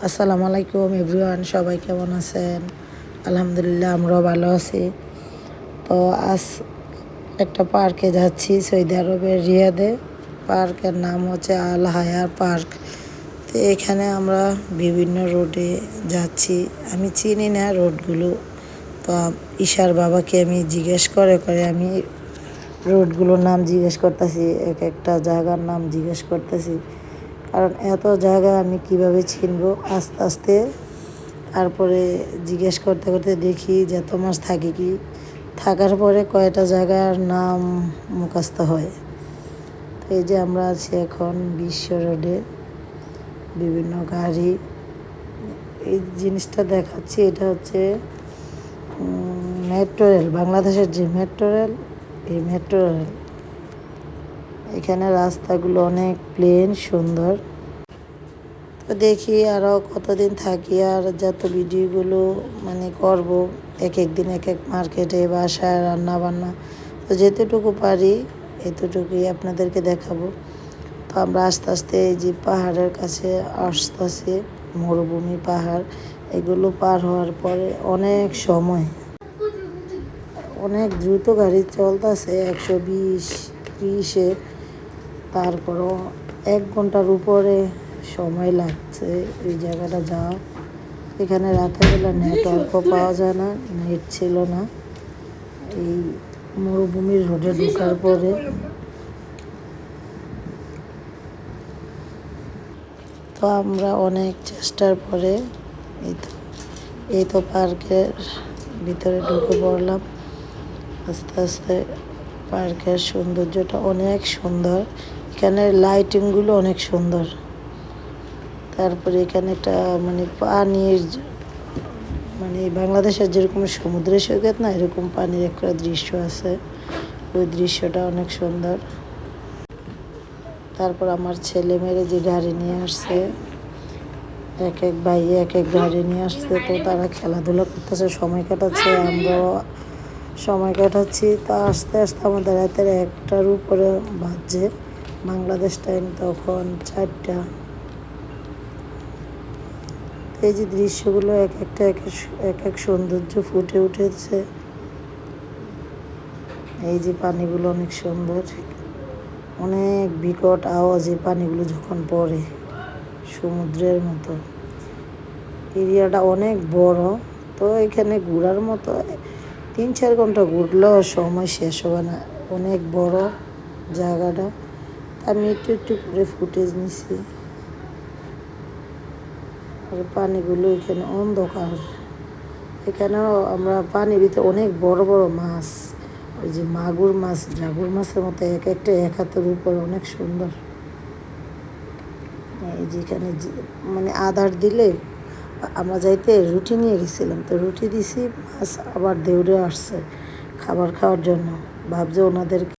আসসালামু আলাইকুম এভরিওয়ান, সবাই কেমন আছেন? আলহামদুলিল্লাহ, আমরাও ভালো আছি। তো আজ একটা পার্কে যাচ্ছি, সৌদি আরবের রিয়াদে। পার্কের নাম হচ্ছে আল হায়ার পার্ক। তো এখানে আমরা বিভিন্ন রোডে যাচ্ছি। আমি চিনি না রোডগুলো, তো ঈশার বাবাকে আমি জিজ্ঞেস করে আমি রোডগুলোর নাম জিজ্ঞেস করতেছি, এক একটা জায়গার নাম জিজ্ঞেস করতেছি, কারণ এত জায়গা আমি কিভাবে চিনবো। আস্তে আস্তে তারপরে জিজ্ঞেস করতে করতে দেখি যে এত মাস থাকি কি, থাকার পরে কয়টা জায়গার নাম মুখস্থ হয়। তো এই যে আমরা আছি এখন বিশ্ব রোডে, বিভিন্ন গাড়ি। এই জিনিসটা দেখাচ্ছি, এটা হচ্ছে মেট্রো রেল, বাংলাদেশের যে মেট্রো রেল, এই মেট্রো রেল। এখানে রাস্তাগুলো অনেক প্লেন, সুন্দর। তো দেখি আরও কতদিন থাকি, আর যত ভিডিওগুলো করব, এক এক দিন এক এক মার্কেটে, বাসায় রান্না বান্না। তো যেতটুকু পারি এতটুকুই আপনাদেরকে দেখাবো। তো আমরা আস্তে আস্তে এই যে পাহাড়ের কাছে আসতেছি, মরুভূমি পাহাড়। এগুলো পার হওয়ার পরে অনেক সময়, অনেক দ্রুত গাড়ি চলতেছে, 120-30-এ। তারপরও 1 ঘন্টার উপরে সময় লাগছে এই জায়গাটা যাওয়া। এখানে রাতের বেলা নেটওয়ার্কও পাওয়া যায় না, নেট ছিল না এই মরুভূমির রোডে ঢোকার পরে। তো আমরা অনেক চেষ্টার পরে এই তো পার্কের ভিতরে ঢুকে পড়লাম। আস্তে আস্তে পার্কের সৌন্দর্যটা অনেক সুন্দর, এখানে লাইটিংগুলো অনেক সুন্দর। তারপরে এখানে একটা পানির, বাংলাদেশের যেরকম সমুদ্রের সৈকত না, এরকম পানির একটা দৃশ্য আছে, ওই দৃশ্যটা অনেক সুন্দর। তারপর আমার ছেলে মেয়েরা যে গাড়ি নিয়ে আসছে, এক এক ভাই এক এক গাড়ি নিয়ে আসছে, তো তারা খেলাধুলা করতেছে, সময় কাটাচ্ছে, আমরাও সময় কাটাচ্ছি। তা আস্তে আস্তে আমাদের রাতের 1টার উপরে বাজছে বাংলাদেশ টাইম, তখন 4টা। এই যে দৃশ্যগুলো এক একটা এক এক সৌন্দর্য ফুটে উঠেছে। এই যে পানিগুলো অনেক সুন্দর, অনেক বিকট আওয়াজে পানিগুলো যখন পড়ে, সমুদ্রের মতো। এরিয়াটা অনেক বড়, তো এখানে ঘোরার মতো 3-4 ঘন্টা ঘুরলেও সময় শেষ হবে না, অনেক বড় জায়গাটা। আমি একটু একটু করে ফুটেজ নিছি। আর পানিগুলো এখানে অন্ধকার। এখানেও আমরা পানির ভিতরে অনেক বড় বড় মাছ, ওই যে মাগুর মাছ, জাগুর মাছের মতো এক একটা 1 হাতের উপর, অনেক সুন্দর। এই যেখানে আধার দিলে, আমরা যাইতে রুটি নিয়ে গেছিলাম, তো রুটি দিছি, মাছ আবার দৌড়ে আসছে খাবার খাওয়ার জন্য, ভাবছে ওনাদের